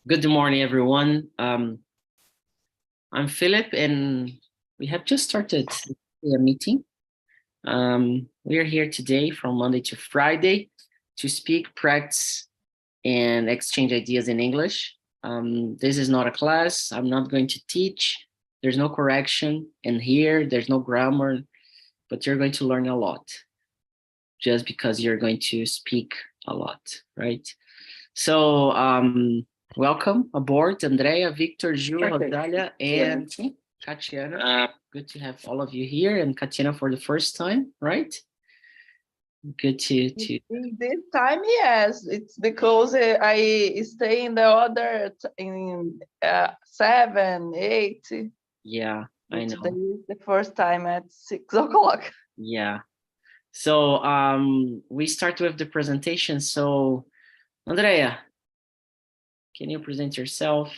Good morning, everyone. I'm Philip, and we have just started a meeting. We are here today from Monday to Friday to speak, practice, and exchange ideas in English. This is not a class. I'm not going to teach. There's no correction, and here there's no grammar, but you're going to learn a lot just because you're going to speak a lot, right? So, welcome aboard, Andrea, Victor, Ju, Rosalia, and Katiana. Good to have all of you here, and Katiana for the first time, right? Good to. In this time, yes, it's because I stay in the other in 7, 8. Yeah, I know. Today is the first time at 6 o'clock. Yeah. So, we start with the presentation. So, Andrea, can you present yourself,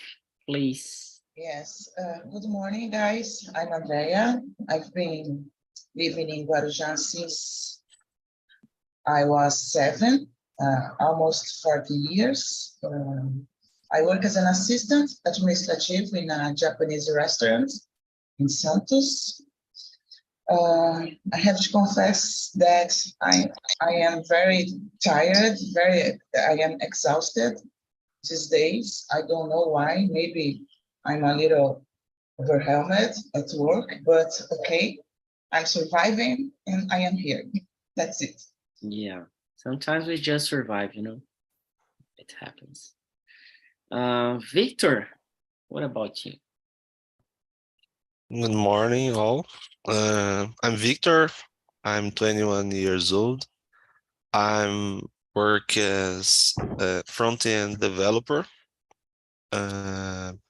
please? Yes. Good morning, guys. I'm Andrea. I've been living in Guarujá since I was 7, almost 40 years. I work as an assistant administrative in a Japanese restaurant in Santos. I have to confess that I am very tired, I am exhausted these days. I don't know why. Maybe I'm a little overwhelmed at work, but okay, I'm surviving and I am here. That's it. Yeah, sometimes we just survive, it happens. Victor, what about you? Good morning, all. I'm Victor. I'm 21 years old. I'm work as a front-end developer. I'm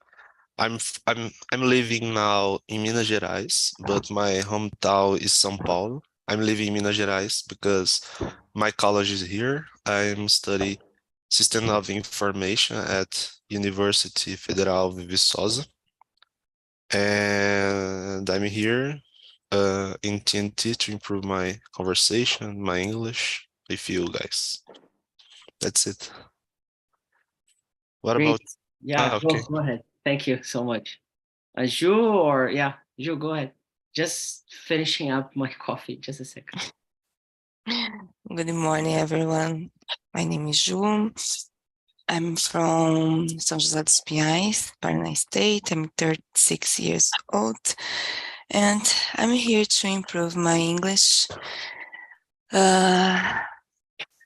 living now in Minas Gerais, but my hometown is São Paulo. I'm living in Minas Gerais because my college is here. I'm studying System of Information at University Federal de Viçosa. And I'm here in TNT to improve my conversation, my English with you guys. That's it. What Great. about? Yeah, Okay. go ahead. Thank you so much. Ju, Ju, go ahead. Just finishing up my coffee. Just a second. Good morning, everyone. My name is Ju. I'm from São José dos Pinhais, Paraná State. I'm 36 years old, and I'm here to improve my English,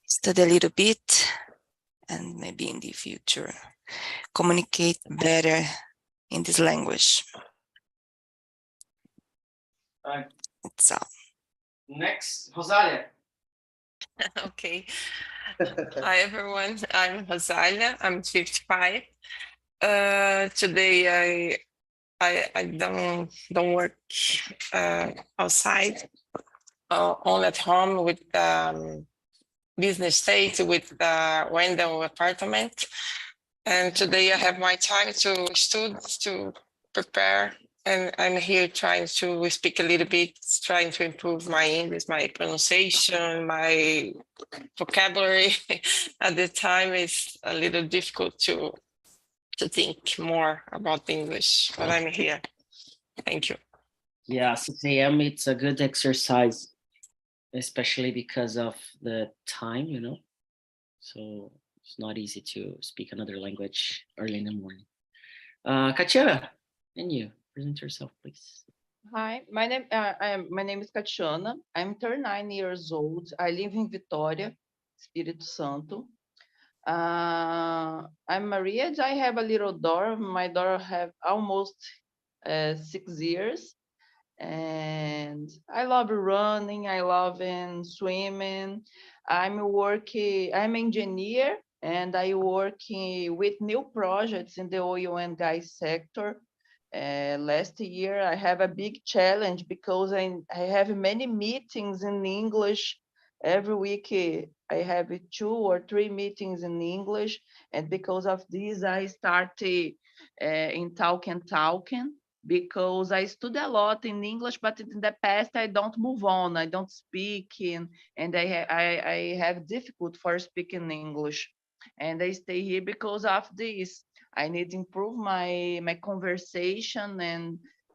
study a little bit, and maybe in the future communicate better in this language. That's all. Next, Rosalia. Okay. Hi, everyone. I'm Rosalia. I'm 55. Today I don't work outside, only at home with business state with window apartment. And today I have my time to study, to prepare, and I'm here trying to speak a little bit, trying to improve my English, my pronunciation, my vocabulary. At the time, it's a little difficult to think more about English, but I'm here. Thank you. Yeah, 6 a.m. It's a good exercise, especially because of the time, So it's not easy to speak another language early in the morning. Katia, and you present yourself, please. Hi, my name is Katiana. I'm 39 years old. I live in Vitória, Espírito Santo. I'm married. I have a little daughter. My daughter have almost 6 years. And I love running. I love swimming. I'm engineer, and I work with new projects in the oil and gas sector. Last year, I have a big challenge because I have many meetings in English. Every week, I have 2 or 3 meetings in English. And because of this, I started in TALKNTALK, because I study a lot in English, but in the past, I don't move on. I don't speak, and I have difficult for speaking English. and I stay here because of this. I need to improve my conversation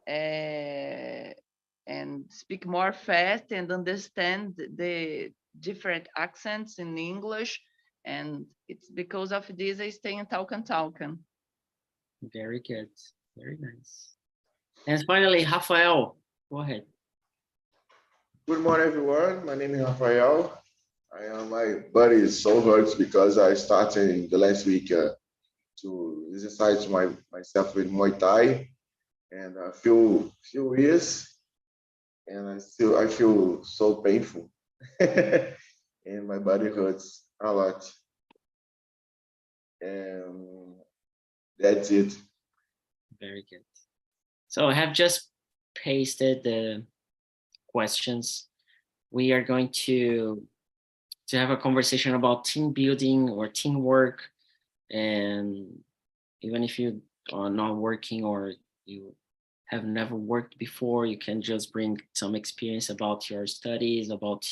and speak more fast and understand the different accents in English. And it's because of this I stay in TALKNTALK. Very good. Very nice. And finally, Rafael, go ahead. Good morning, everyone. My name is Rafael. My body is so hurts because I started the last week to exercise myself with Muay Thai, and a few years, and I feel so painful, and my body hurts a lot. And that's it. Very good. So I have just pasted the questions. We are going to have a conversation about team building or teamwork. And even if you are not working or you have never worked before, you can just bring some experience about your studies, about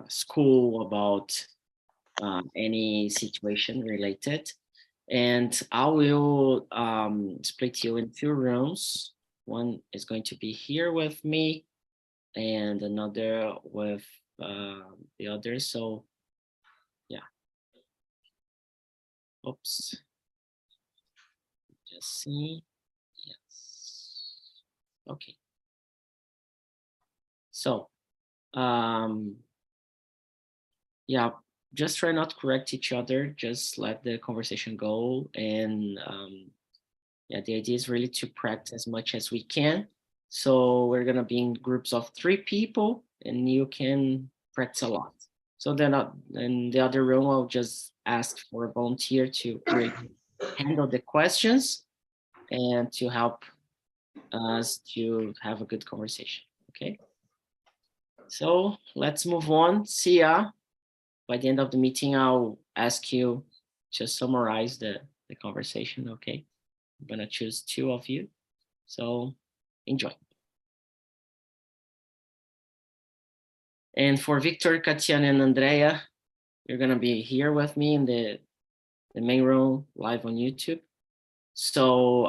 school, about any situation related. And I will split you in 2 rooms. One is going to be here with me and another with the other. So yeah. Oops. Just see. Yes. Okay. So yeah, just try not to correct each other. Just let the conversation go. And yeah, the idea is really to practice as much as we can. So we're gonna be in groups of 3 people, and you can practice a lot. So then in the other room, I'll just ask for a volunteer to handle the questions and to help us to have a good conversation. Okay. So let's move on. Sia, by the end of the meeting, I'll ask you to summarize the conversation. Okay. I'm gonna choose 2 of you. So enjoy. And for Victor, Katiana, and Andrea, you're gonna be here with me in the main room live on YouTube. So,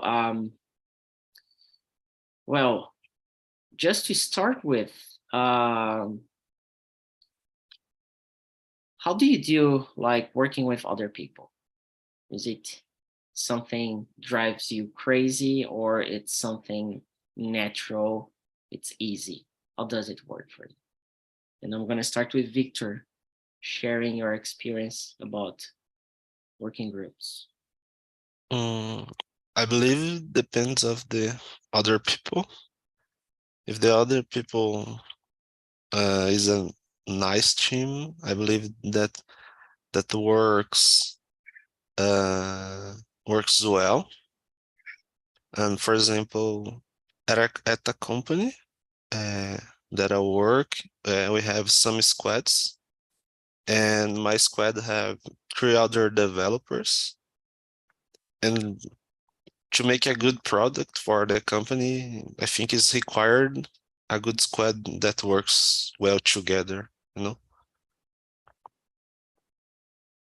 well, just to start with, how do you do like working with other people? Is it something drives you crazy, or it's something natural, it's easy? How does it work for you? And I'm gonna start with Victor, sharing your experience about working groups. I believe it depends of the other people. If the other people is a nice team, I believe that works well. And for example, at a company that I work, we have some squads, and my squad have 3 other developers. And to make a good product for the company, I think it's required a good squad that works well together, you know?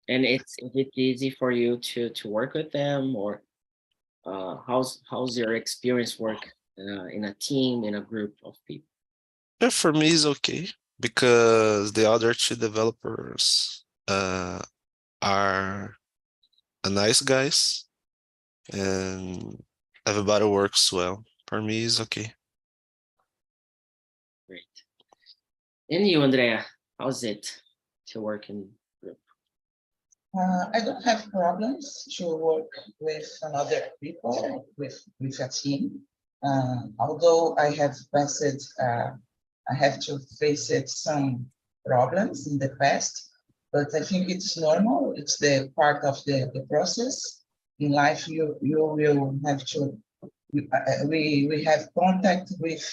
And is it easy for you to work with them, or how's your experience work in a team, in a group of people? Yeah, for me, it's okay because the other 2 developers are nice guys, and everybody works well. For me, it's okay. Great. And you, Andrea, how's it to work in group? I don't have problems to work with another people, with a team. Although I have I have to face some problems in the past, but I think it's normal. It's the part of the process. In life, you will have to, we have contact with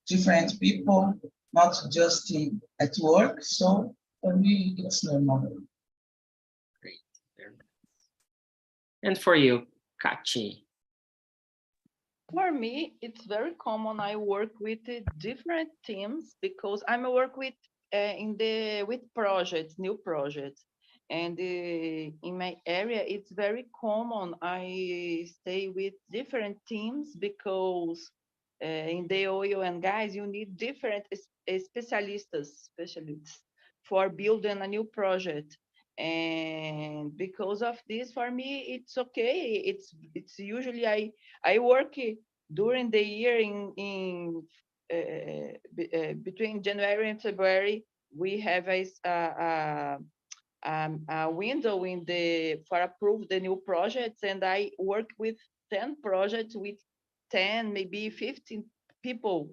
different people, not just at work. So for me, it's normal. Great. And for you, Kachi? For me, it's very common. I work with different teams because I'm work with with projects, new projects, And in my area, it's very common. I stay with different teams because in the oil and gas, you need different specialists for building a new project. And because of this, for me, it's okay. It's usually I work during the year between January and February. We have a window in the for approve the new projects, and I work with 10 projects with 10, maybe 15 people.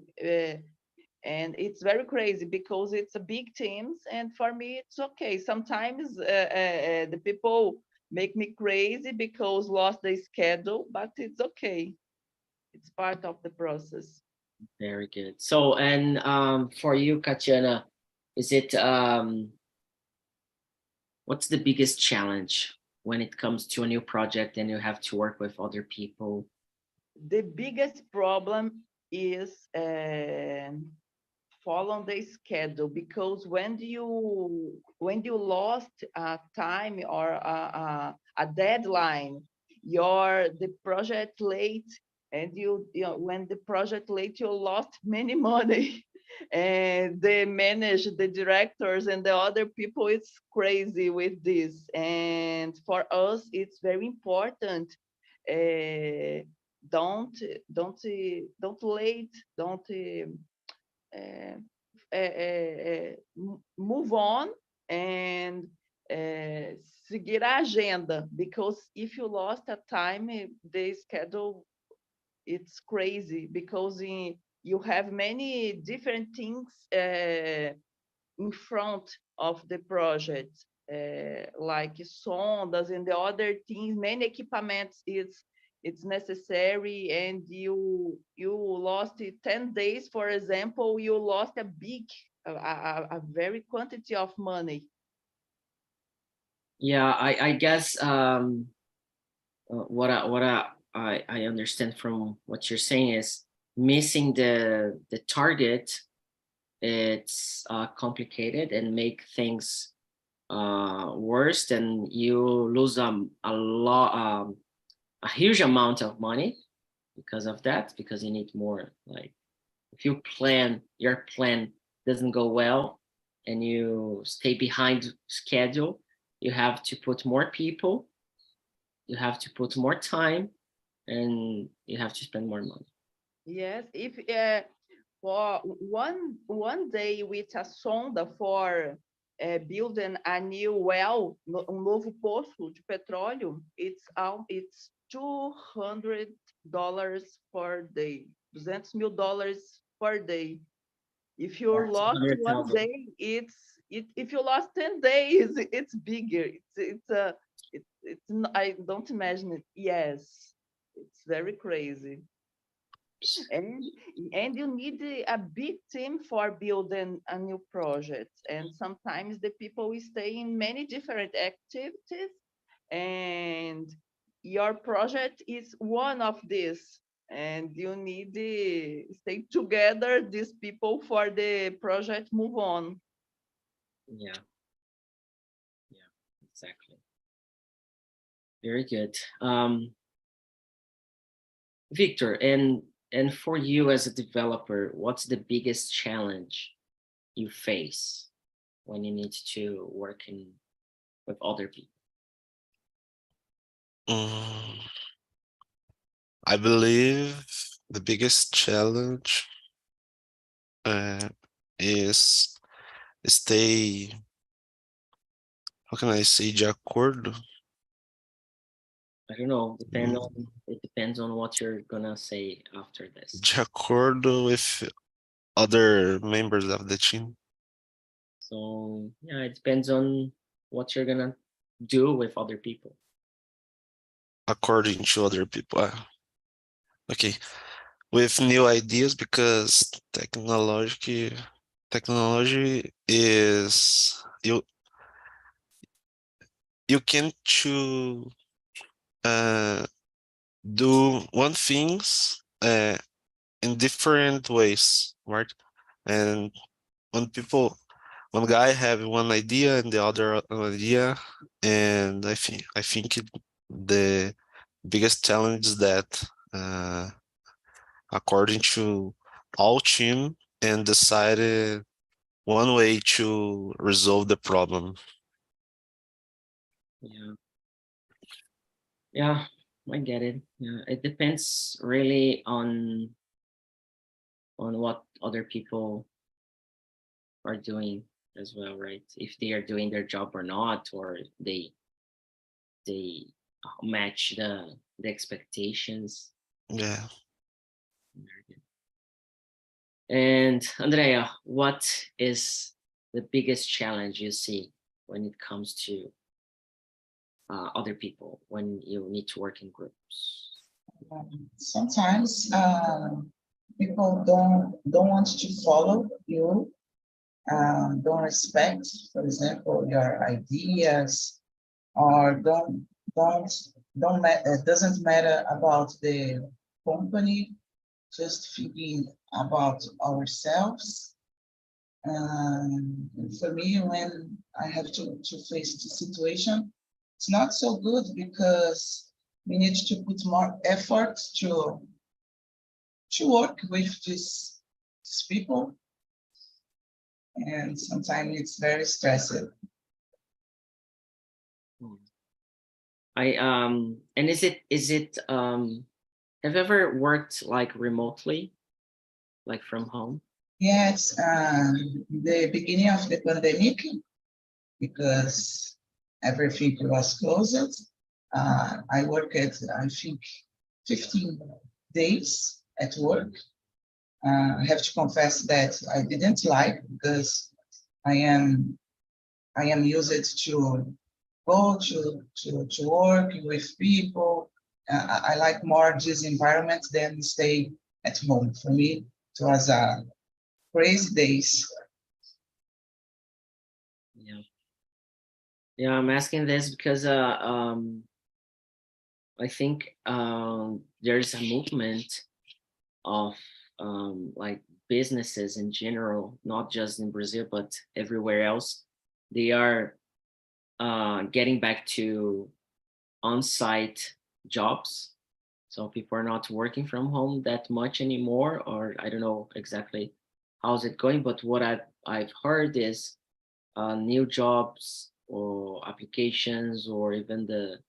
And it's very crazy because it's a big teams, and for me it's okay. Sometimes the people make me crazy because lost the schedule, but it's okay. It's part of the process. Very good. So, and for you, Katiana, is it what's the biggest challenge when it comes to a new project and you have to work with other people? The biggest problem is follow the schedule, because when you lost a time or a deadline, the project late, and when the project late, you lost many money. And the directors and the other people, it's crazy with this. And for us it's very important, uh, don't don't late, don't uh, move on and seguir a agenda, because if you lost a time, the schedule, it's crazy, because you have many different things in front of the project, like sondas and the other things, many equipments it's necessary, and you lost 10 days, for example, you lost a very quantity of money. Yeah, I guess what I understand from what you're saying is missing the target. It's complicated and make things worse, and you lose a huge amount of money because of that, because you need more. Like if your plan doesn't go well and you stay behind schedule, you have to put more people, you have to put more time, and you have to spend more money. Yes, if for one day with a sonda for building a new well, novo poço de petróleo, it's $200 per day, $200,000 per day. If you That's lost one 100,000. day, if you lost 10 days, it's bigger. I don't imagine it. Yes, it's very crazy. and and you need a big team for building a new project, and sometimes the people will stay in many different activities, and your project is one of these, and you need to stay together, these people, for the project move on. Yeah, yeah, exactly. Very good. Victor, and for you as a developer, what's the biggest challenge you face when you need to work with other people? I believe the biggest challenge is stay, how can I say, de acordo? I don't know. It depends on what you're gonna say after this. De acordo with other members of the team. So yeah, it depends on what you're gonna do with other people. According to other people. Okay, with new ideas, because technology is you can to do one things in different ways, right? And when people one guy have one idea and the other idea, and I think the biggest challenge is that according to all team and decided one way to resolve the problem. Yeah. Yeah, I get it. Yeah, it depends really on what other people are doing as well, right? If they are doing their job or not, or they match the expectations. Yeah. And Andrea, what is the biggest challenge you see when it comes to other people when you need to work in groups? Sometimes people don't want to follow you, don't respect, for example, your ideas, or it doesn't matter about the company, just thinking about ourselves. For me, when I have to face the situation, it's not so good because we need to put more effort to work with these people, and sometimes it's very stressful. And is it have you ever worked like remotely, like from home? Yes, the beginning of the pandemic, because everything was closed, I worked, I think, 15 days at work. I have to confess that I didn't like, because I am used to go to work with people. I like more this environment than stay at home. For me, it was a crazy days. Yeah, I'm asking this because I think there's a movement of like businesses in general, not just in Brazil but everywhere else. They are getting back to on-site jobs, so people are not working from home that much anymore, or I don't know exactly how's it going, but what I've heard is new jobs or applications, or even the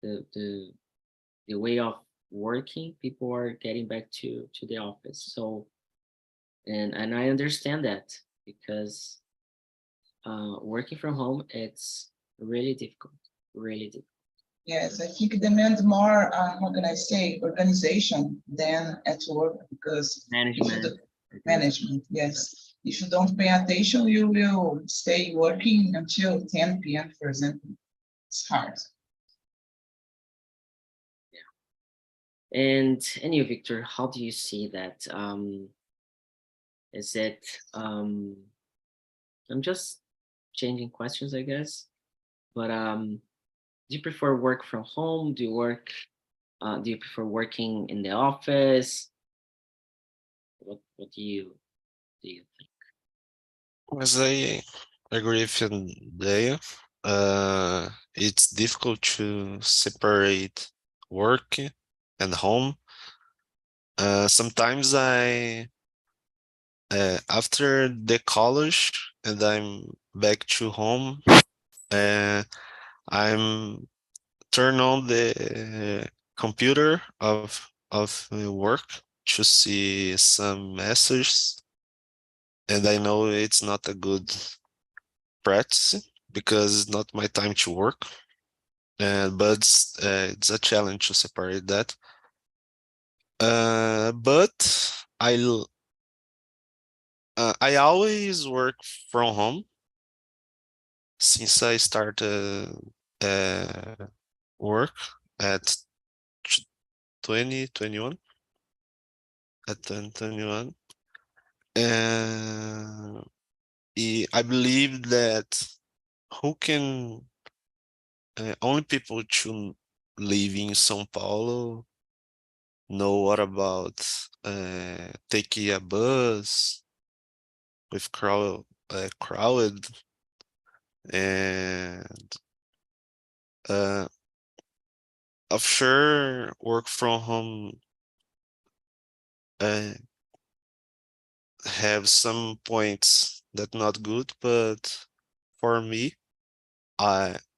the way of working, people are getting back to the office. So and I understand that, because working from home, it's really difficult, really difficult. Yes, I think it demands more, how can I say, organization than at work, because management, yes. If you don't pay attention, you will stay working until 10 p.m., for example. It's hard. And you, Victor, how do you see that? Is it I'm just changing questions, I guess, but do you prefer work from home? Do you prefer working in the office? What do you think? As I agree with you, it's difficult to separate work and home. Sometimes after the college and I'm back to home, I'm turn on the computer of work to see some messages, and I know it's not a good practice because it's not my time to work. But it's a challenge to separate that. But I always work from home since I started work at 2021. At 2021, and I believe that who can only people to live in São Paulo know what about taking a bus with crowd crowded, and of sure work from home have some points that not good, but for me,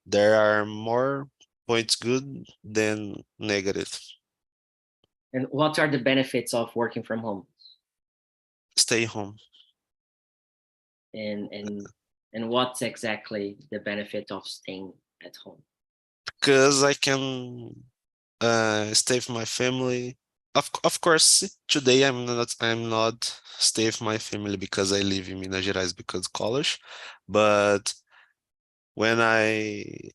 there are more points good than negative. And what are the benefits of working from home? Stay home. And what's exactly the benefit of staying at home? Because I can stay with my family. Of course, today I'm not stay with my family because I live in Minas Gerais because college, but when I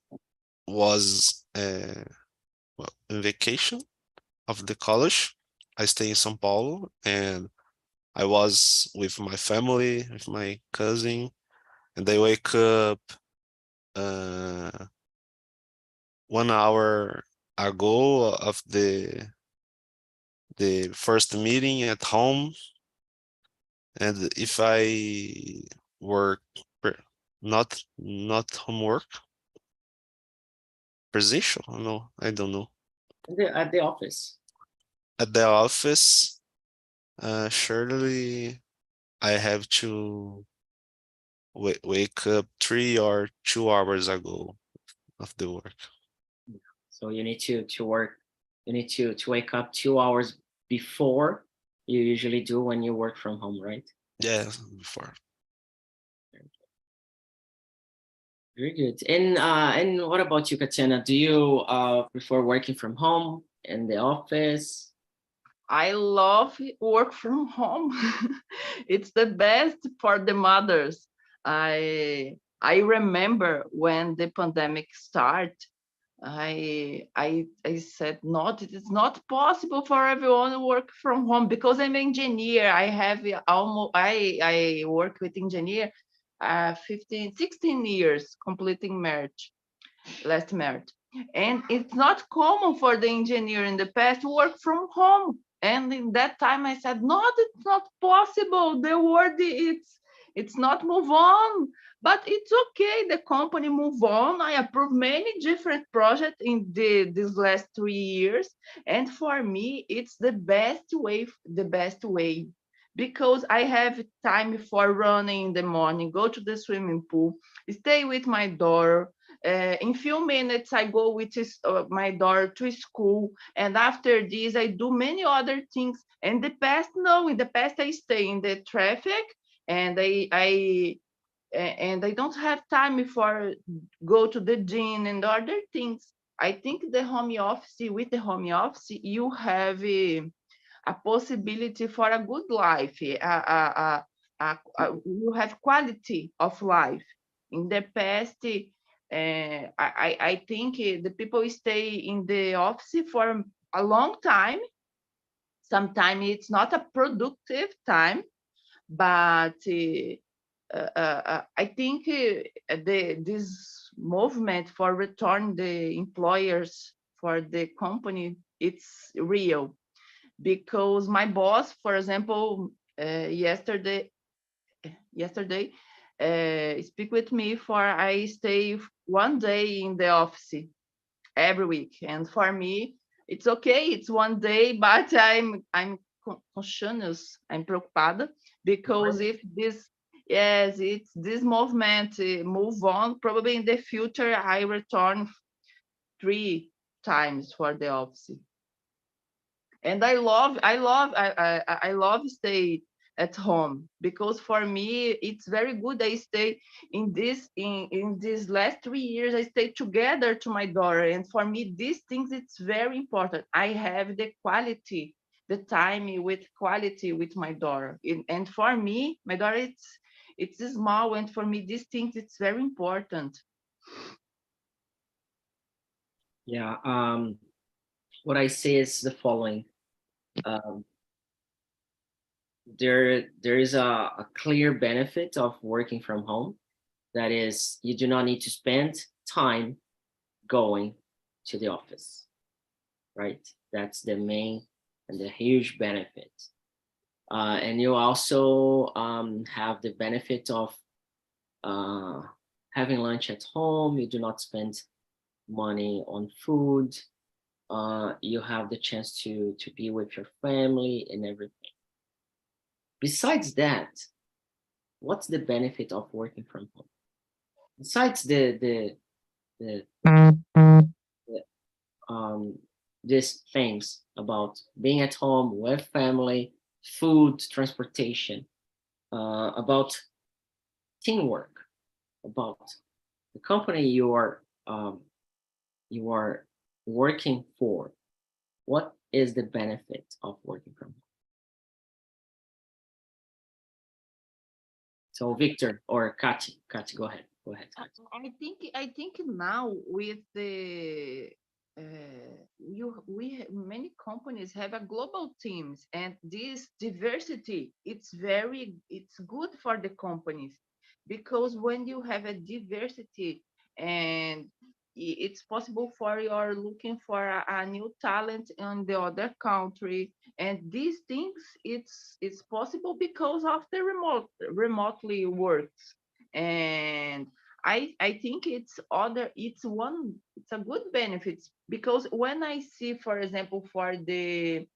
was in vacation of the college, I stay in São Paulo, and I was with my family, with my cousin, and they wake up 1 hour ago of the first meeting at home. And if I work not homework, presential, no, I don't know. At the office. At the office, surely I have to wake up 3 or 2 hours ago of the work. So you need to work, you need to wake up 2 hours before you usually do when you work from home, right? Yeah, before. Very good. And what about you, Katyana? Do you prefer working from home, in the office? I love work from home. It's the best for the mothers. I remember when the pandemic started, I said not, it is not possible for everyone to work from home because I'm an engineer. I have almost I work with engineer 16 years, completing March, last March. And it's not common for the engineer in the past to work from home. And in that time I said, no, it's not possible. The world it's not move on, but it's okay. The company move on. I approve many different projects in these last 3 years. And for me, it's the best way because I have time for running in the morning, go to the swimming pool, stay with my daughter. In few minutes, I go with my daughter to school, and after this, I do many other things. In the past, no, in the past, I stay in the traffic, and I don't have time for go to the gym and other things. I think with the home office, you have a possibility for a good life. You have quality of life. In the past, I think the people stay in the office for a long time. Sometimes it's not a productive time, but I think this movement for return the employers for the company, it's real. Because my boss, for example, yesterday speak with me for I stay one day in the office every week, and for me it's okay, it's one day, but I'm conscious, I'm preocupada because if this, yes, it's this movement move on, probably in the future I return 3 times for the office. And I love stay at home because for me it's very good. I stay in these last 3 years, I stay together to my daughter, and for me these things it's very important. I have the quality, the time with quality with my daughter, and for me my daughter it's small, and for me these things it's very important. Yeah. What I say is the following. There is a clear benefit of working from home. That is, you do not need to spend time going to the office, right? That's the main and the huge benefit. And you also have the benefit of having lunch at home. You do not spend money on food. You have the chance to be with your family and everything. Besides that, what's the benefit of working from home? Besides these things about being at home with family, food, transportation, about teamwork, about the company you are working for. What is the benefit of working from home? So Victor or Kati, go ahead. Go ahead, Kati. I think now with the many companies have a global teams, and this diversity it's good for the companies, because when you have a diversity and it's possible for you're looking for a new talent in the other country, and these things it's possible because of the remotely works. And I think it's a good benefit, because when I see, for example, for the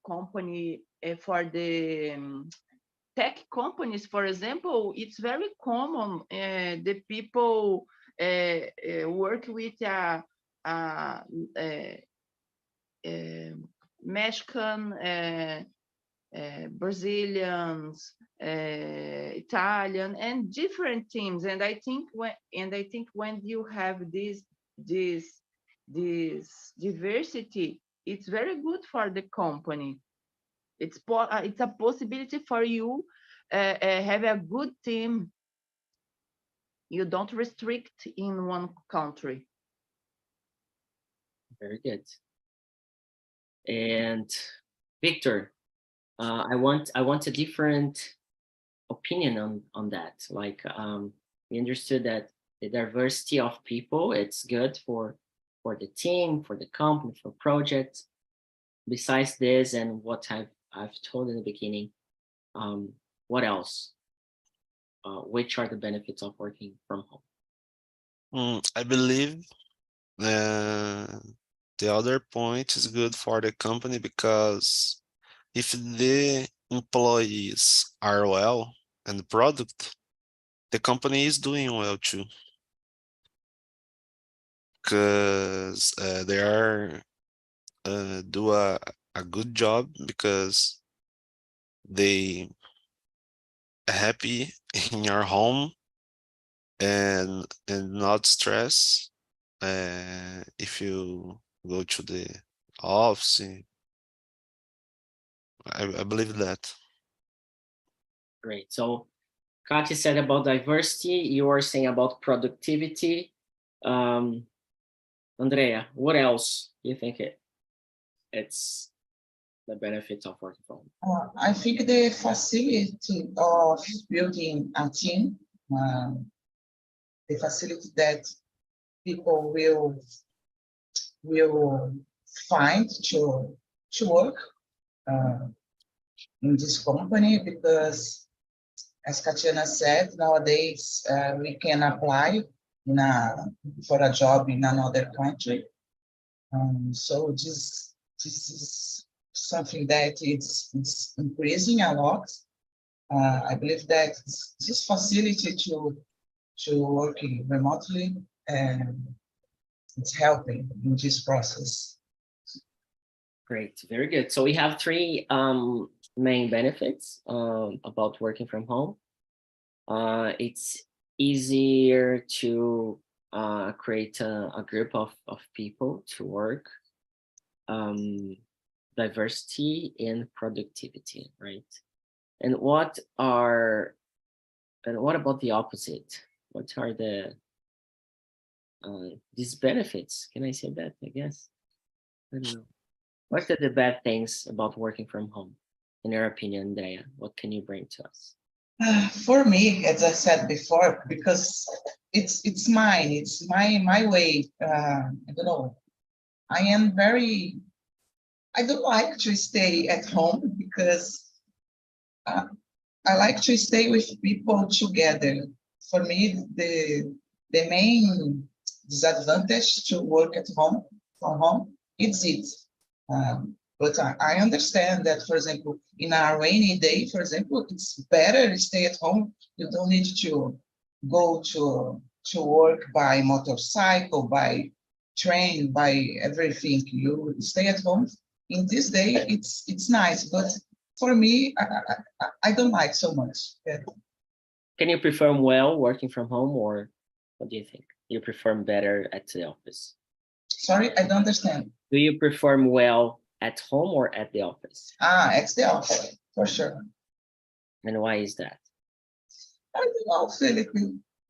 company for the tech companies, for example, it's very common the people work with Mexican, Brazilians, Italian, and different teams. And I think when you have this diversity, it's very good for the company. It's a possibility for you have a good team. You don't restrict in one country. Very good. And Victor, I want a different opinion on that. Like, we understood that the diversity of people, it's good for the team, for the company, for projects. Besides this, and what I've told in the beginning, what else? Which are the benefits of working from home? I believe the other point is good for the company, because if the employees are well and the product, the company is doing well too, because they are do a good job, because they are happy in your home and not stress if you go to the office. I believe that. Great. So Kati said about diversity, you are saying about productivity. Andrea, what else do you think it's the benefits of working from home? I think the facility of building a team, the facility that people will find to work in this company, because as Katiana said, nowadays we can apply for a job in another country. So this is something that it's increasing a lot. I believe that this facility to working remotely, it's helping in this process. Great, very good. So we have three main benefits about working from home. It's easier to create a group of people to work. Diversity and productivity, right? And what about the opposite? What are the these benefits? Can I say that? I guess. I don't know. What are the bad things about working from home, in your opinion, Andrea? What can you bring to us? For me, as I said before, because it's mine, it's my way. I don't know. I don't like to stay at home, because I like to stay with people together. for me, the main disadvantage to work at home, from home, it's it. But I understand that, for example, in a rainy day, for example, it's better to stay at home. You don't need to go to work by motorcycle, by train, by everything. You stay at home. In this day, it's nice, but for me, I don't like so much. Yeah. Can you perform well working from home, or what do you think? You perform better at the office? Sorry, I don't understand. Do you perform well at home or at the office? At the office, for sure. And why is that? I don't know, Felipe.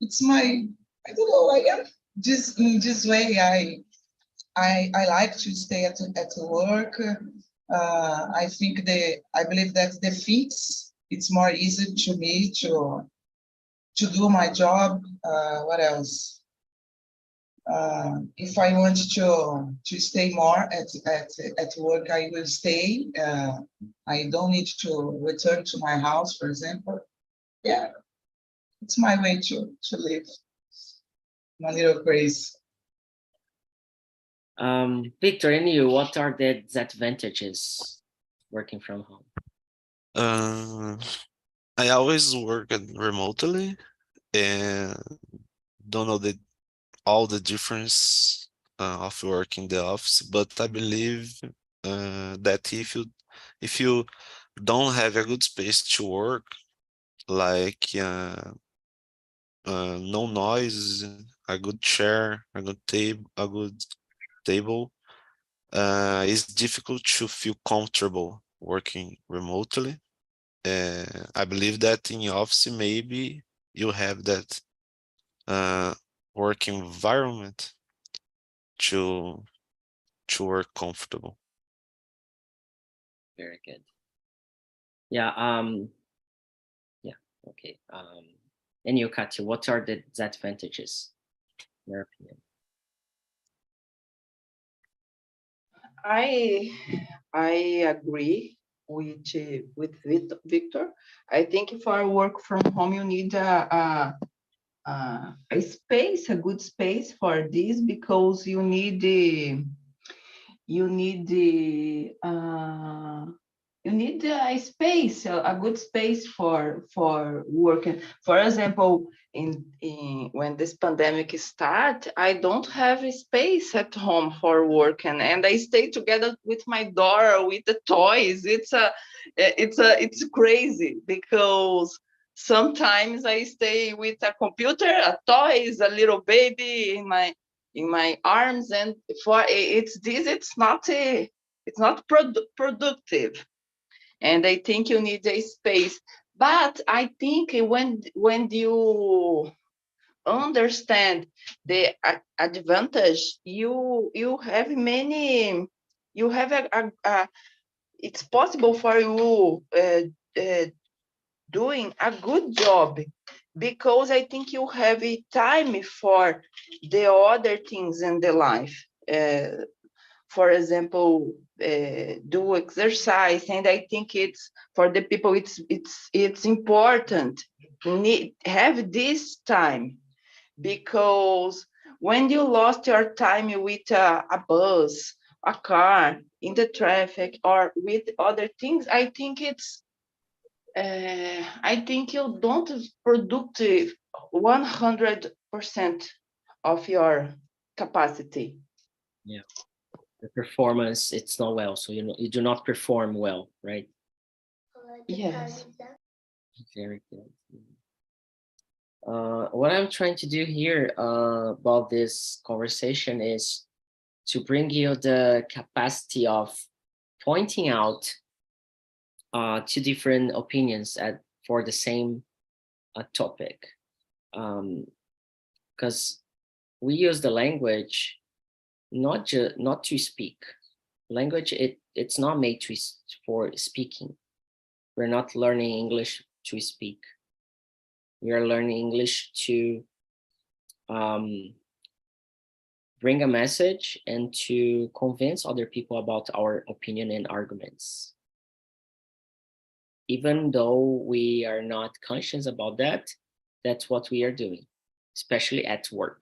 It's my, I don't know, I am just in this way. I like to stay at work. I believe that the fits, it's more easy to me to do my job. What else? If I want to stay more at work, I will stay. I don't need to return to my house, for example. Yeah, it's my way to live. My little crazy. Victor, and you, what are the disadvantages working from home? I always work remotely and don't know all the difference of work in the office, but I believe that if you don't have a good space to work, like no noise, a good chair, a good table, it's difficult to feel comfortable working remotely. I believe that in office maybe you have that work environment to work comfortable. Very good. Yeah. Yeah. Okay. And you, Katya, what are the disadvantages, in your opinion? I agree with Victor. I think for work from home, you need a space, a good space for this, because you need a space, a good space for working. For example, in when this pandemic start, I don't have a space at home for working, and I stay together with my daughter with the toys. It's crazy, because sometimes I stay with a computer, a toys, a little baby in my arms, and it's not productive. And I think you need a space. But I think when you understand the advantage, you have many, you have it's possible for you doing a good job, because I think you have a time for the other things in the life. For example, do exercise, and I think it's for the people. It's important to have this time, because when you lost your time with a bus, a car, in the traffic, or with other things, I think I think you don't productive 100% of your capacity. Yeah. The performance, it's not well, so you do not perform well, right? Yes. Very good. What I'm trying to do here about this conversation is to bring you the capacity of pointing out two different opinions for the same topic, because we use the language not to speak. Language, it's not made for speaking. We're not learning English to speak. We are learning English to bring a message and to convince other people about our opinion and arguments. Even though we are not conscious about that, that's what we are doing, especially at work.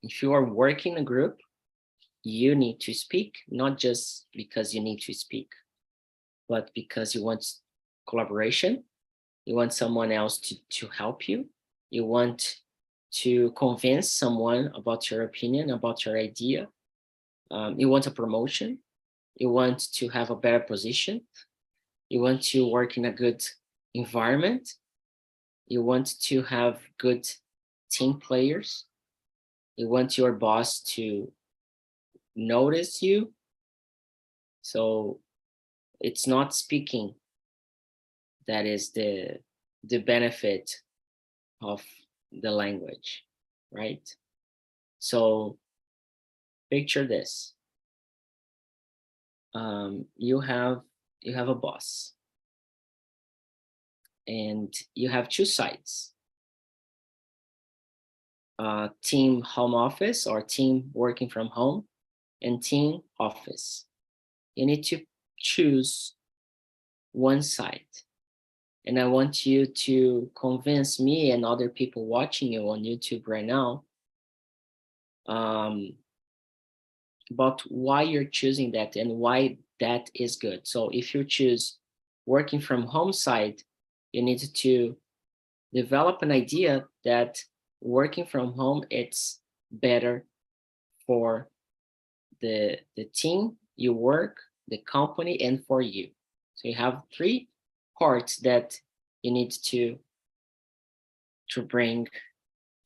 If you are working in a group, you need to speak, not just because you need to speak, but because you want collaboration, you want someone else to help you, you want to convince someone about your opinion, about your idea, you want a promotion, you want to have a better position, you want to work in a good environment, you want to have good team players, you want your boss to notice you. So it's not speaking that is the benefit of the language, right? So picture this. You have a boss, and you have two sides. Team home office or team working from home, and team office. You need to choose one side. And I want you to convince me and other people watching you on YouTube right now about why you're choosing that and why that is good. So if you choose working from home side, you need to develop an idea that working from home, it's better for the team you work, the company, and for you. So you have three parts that you need to bring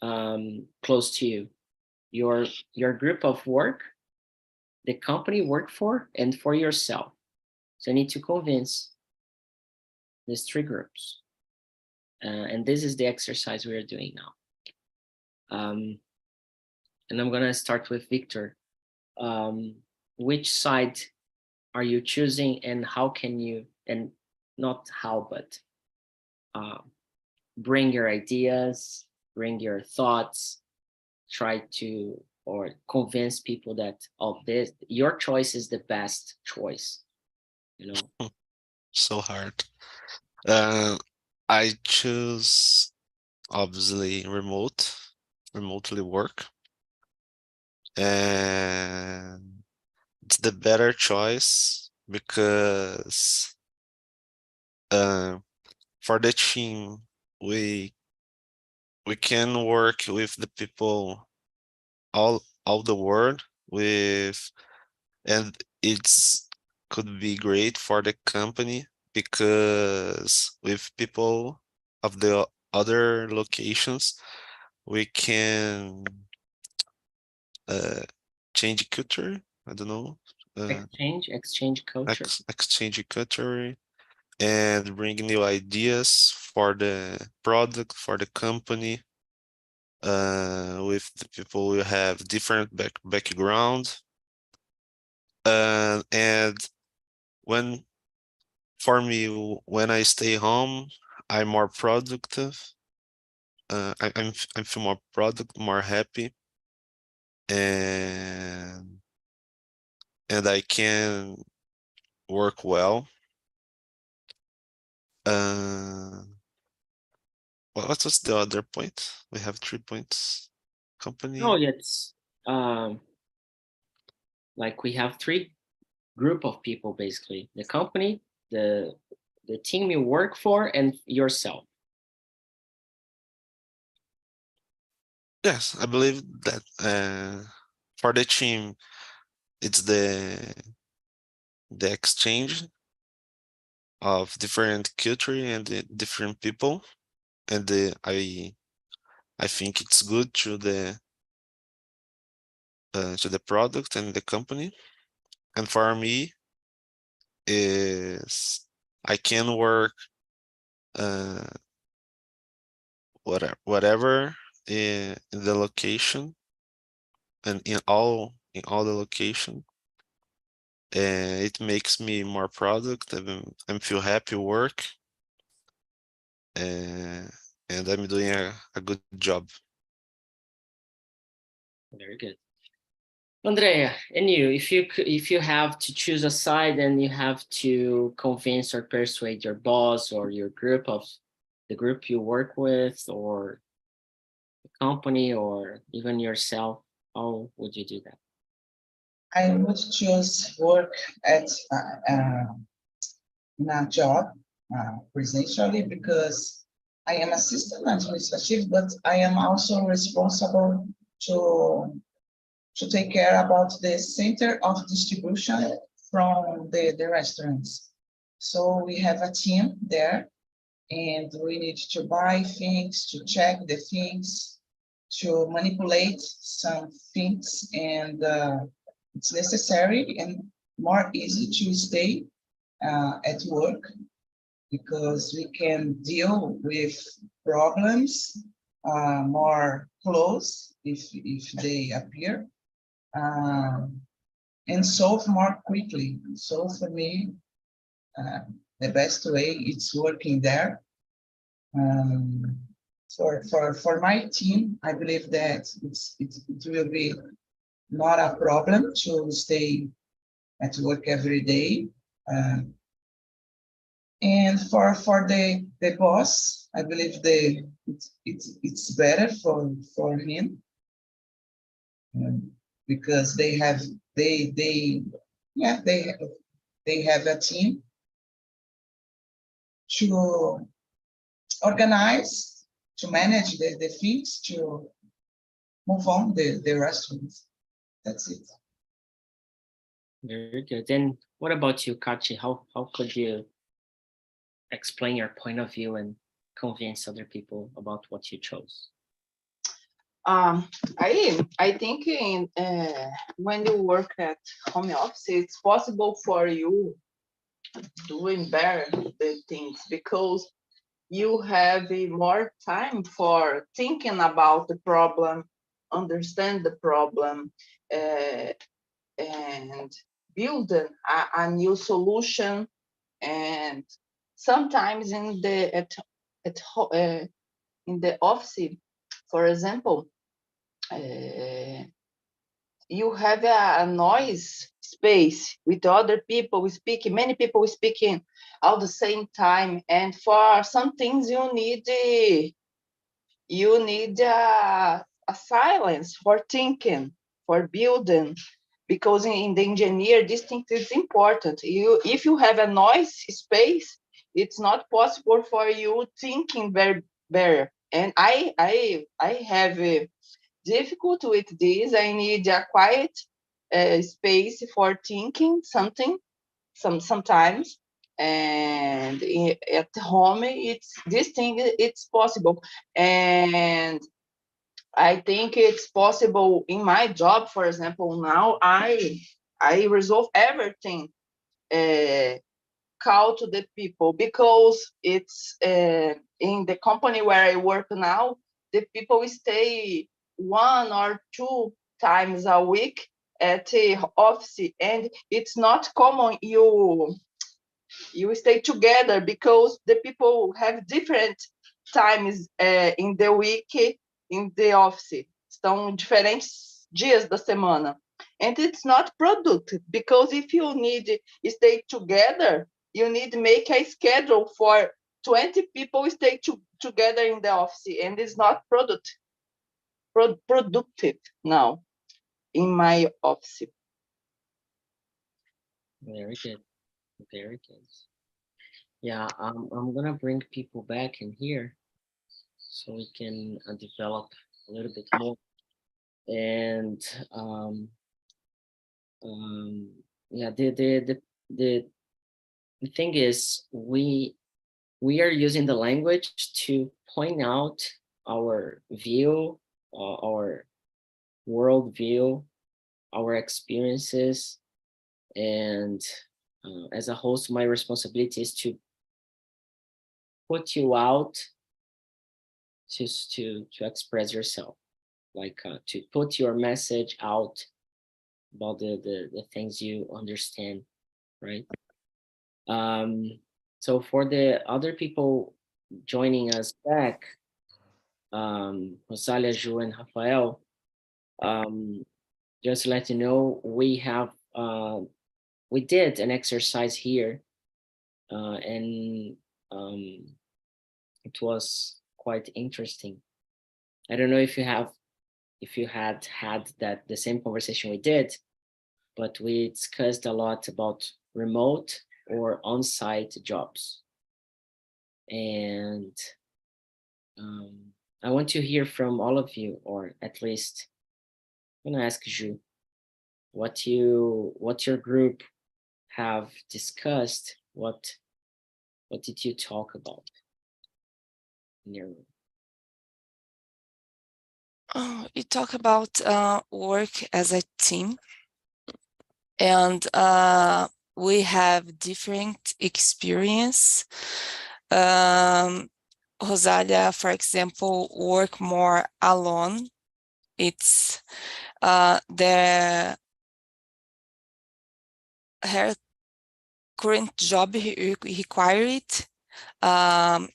close to you. Your group of work, the company you work for, and for yourself. So you need to convince these three groups. And this is the exercise we are doing now. And I'm gonna start with Victor. Which side are you choosing, and how can you, and not how, but bring your ideas, bring your thoughts, try to, or convince people that, oh, this, your choice is the best choice, you know? So hard. I choose obviously remotely work, and it's the better choice because for the team we can work with the people all the world with, and it's could be great for the company because with people of the other locations we can change culture. I don't know. Exchange culture. Exchange culture and bring new ideas for the product, for the company. With the people who have different background. And for me, when I stay home, I'm more productive. I feel more more happy, and I can work well. What was the other point? We have 3 points. Company. No, it's like we have three group of people, basically: the company, the team you work for, and yourself. Yes, I believe that for the team, it's the exchange of different culture and different people, and I think it's good to the product and the company. And for me, is I can work whatever in the location and in all the location. It makes me more productive and feel happy work, and I'm doing a good job. Very good. Andrea, and you, if you have to choose a side and you have to convince or persuade your boss or your group of the group you work with, or the company, or even yourself? How would you do that? I would choose work at in a job presentially, because I am assistant administrative, but I am also responsible to take care about the center of distribution from the restaurants. So we have a team there, and we need to buy things, to check the things, to manipulate some things, and it's necessary and more easy to stay at work, because we can deal with problems more close if they appear, and solve more quickly. So for me, the best way is working there. For my team, I believe that it will be not a problem to stay at work every day. And for the boss, I believe it's better for him, because they have a team to organize, to manage the things, to move on the restaurants. That's it. Very good. And what about you, Kachi? How could you explain your point of view and convince other people about what you chose? I think when you work at home office, it's possible for you doing better the things, because you have more time for thinking about the problem, understand the problem, and build a new solution. And sometimes in the office, for example, you have a noise space with other people speaking, many people speaking at the same time, and for some things you need a silence for thinking, for building, because in the engineer this thing is important. If you have a noise space, it's not possible for you thinking very better. And I have difficult with this. I need a quiet space for thinking something sometimes. And at home, it's possible. And I think it's possible in my job. For example, now I resolve everything, call to the people, because it's in the company where I work now, the people stay 1 or 2 times a week at the office, and it's not common you stay together, because the people have different times in the week in the office. Estão diferentes dias da semana. And it's not productive, because if you need to stay together, you need to make a schedule for 20 people stay together in the office, and it's not productive now in my office. Very good. Very good. Yeah, I'm gonna bring people back in here so we can develop a little bit more. And yeah, the thing is, we are using the language to point out our view, our world view, our experiences, and as a host, my responsibility is to put you out, just to express yourself, like to put your message out about the things you understand, right? So for the other people joining us back, Rosalia, Ju, and Rafael, just to let you know, we did an exercise here, and It was quite interesting. I don't know if you had that the same conversation we did, but we discussed a lot about remote or on-site jobs. And I want to hear from all of you, or at least I'm gonna ask you what your group have discussed. What did you talk about in your room? You talk about work as a team, and we have different experience. Rosalia, for example, work more alone. It's her current job required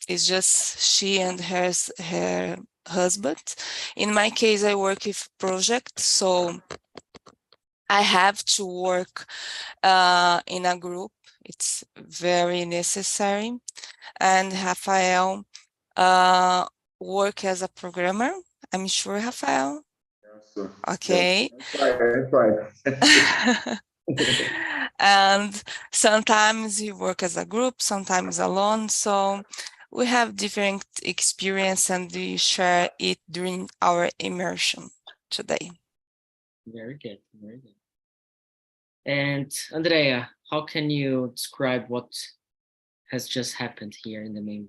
is just she and her husband. In my case, I work with projects, so I have to work in a group. It's very necessary. And Rafael work as a programmer. I'm sure, Rafael. Yes, Okay. I'm fine. And sometimes we work as a group, sometimes alone. So we have different experience and we share it during our immersion today. Very good, very good. And Andrea, how can you describe what has just happened here in the main?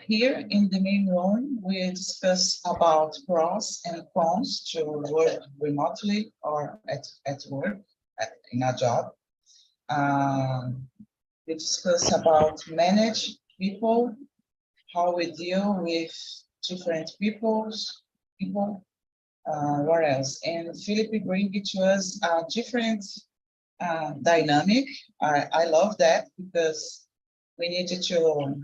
Here in the main room, we discuss about pros and cons to work remotely or at work, in a job. We discuss about manage people, how we deal with different people. What else? And Philip bring it to us a different dynamic. I love that because we needed to.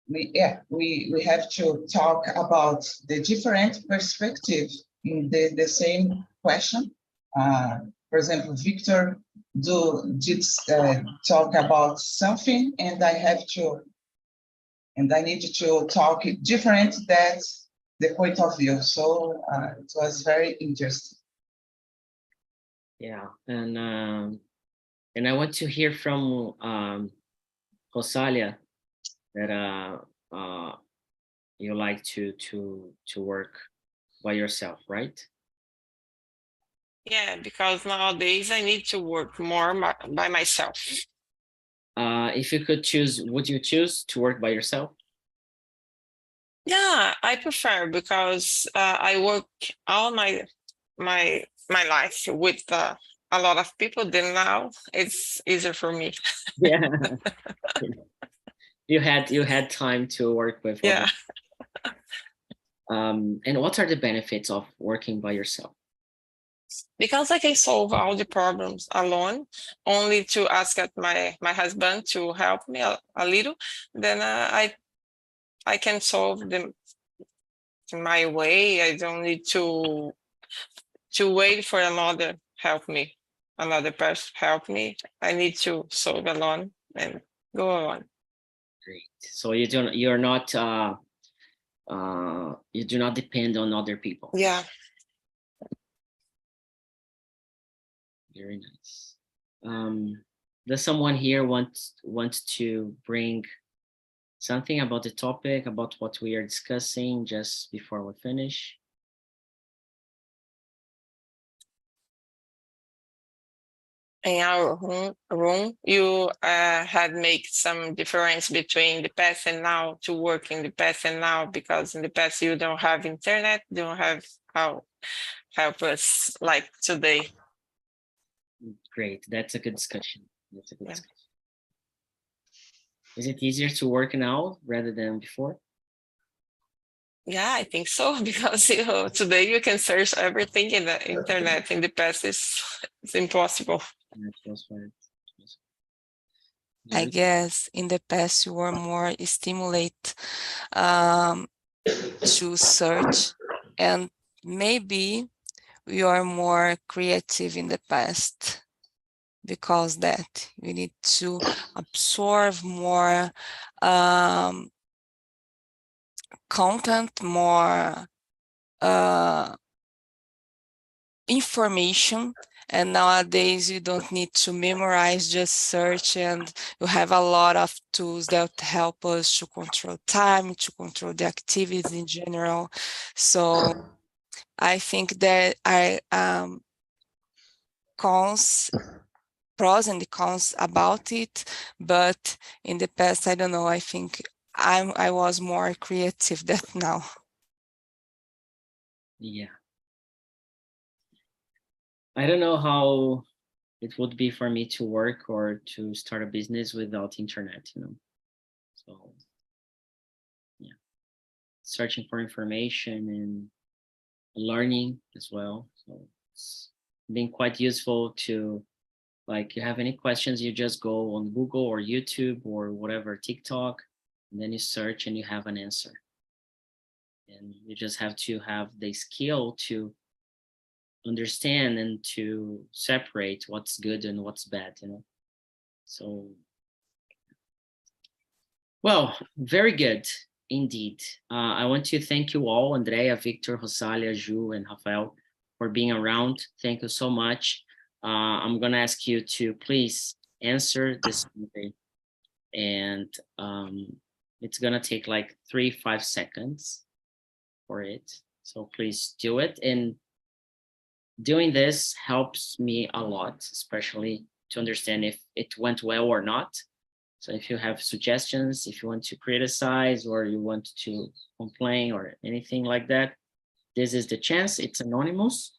We have to talk about the different perspective in the same question. For example, Victor did talk about something, and I need to talk different than the point of view. So it was very interesting. Yeah, and I want to hear from Rosalia that you like to work by yourself, right? Yeah, because nowadays I need to work more by myself. If you could choose, would you choose to work by yourself? Yeah, I prefer because I work all my life with a lot of people. Then now it's easier for me. Yeah. you had time to work with Yeah. And what are the benefits of working by yourself? Because I can solve all the problems alone, only to ask at my husband to help me a little, then I can solve them my way. I don't need to wait for another person help me. I need to solve alone and go on. Great. So you do not depend on other people. Yeah. Very nice. Does someone here want to bring something about the topic, about what we are discussing just before we finish? In our room, you had made some difference between the past and now to work in the past and now, because in the past you don't have internet, don't have how help us like today. Great, that's a good discussion. Discussion. Is it easier to work now rather than before? Yeah, I think so, because today you can search everything in the internet. In the past, it's impossible. I guess in the past you were more stimulated to search, and maybe we are more creative in the past. because that we need to absorb more content, more information. And nowadays you don't need to memorize, just search, and you have a lot of tools that help us to control time, to control the activities in general. So I think that pros and the cons about it, but in the past, I don't know, I think I was more creative than now. Yeah. I don't know how it would be for me to work or to start a business without internet, So yeah, searching for information and learning as well. So it's been quite useful to, like, you have any questions, you just go on Google or YouTube or whatever, TikTok, and then you search and you have an answer. And you just have to have the skill to understand and to separate what's good and what's bad, So, well, very good indeed. I want to thank you all, Andrea, Victor, Rosalia, Ju, and Rafael, for being around. Thank you so much. I'm going to ask you to please answer this survey, and it's going to take like 3-5 seconds for it. So please do it. And doing this helps me a lot, especially to understand if it went well or not. So if you have suggestions, if you want to criticize or you want to complain or anything like that, this is the chance. It's anonymous.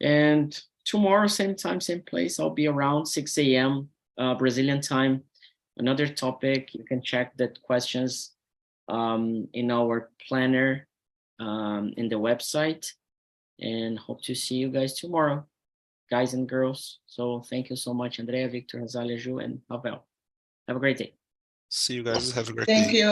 And tomorrow, same time, same place, I'll be around 6 a.m. Brazilian time. Another topic, you can check the questions in our planner in the website. And hope to see you guys tomorrow, guys and girls. So thank you so much, Andrea, Victor, Rosalia, Ju, and Pavel. Have a great day. See you guys. Have a great Thank day. you.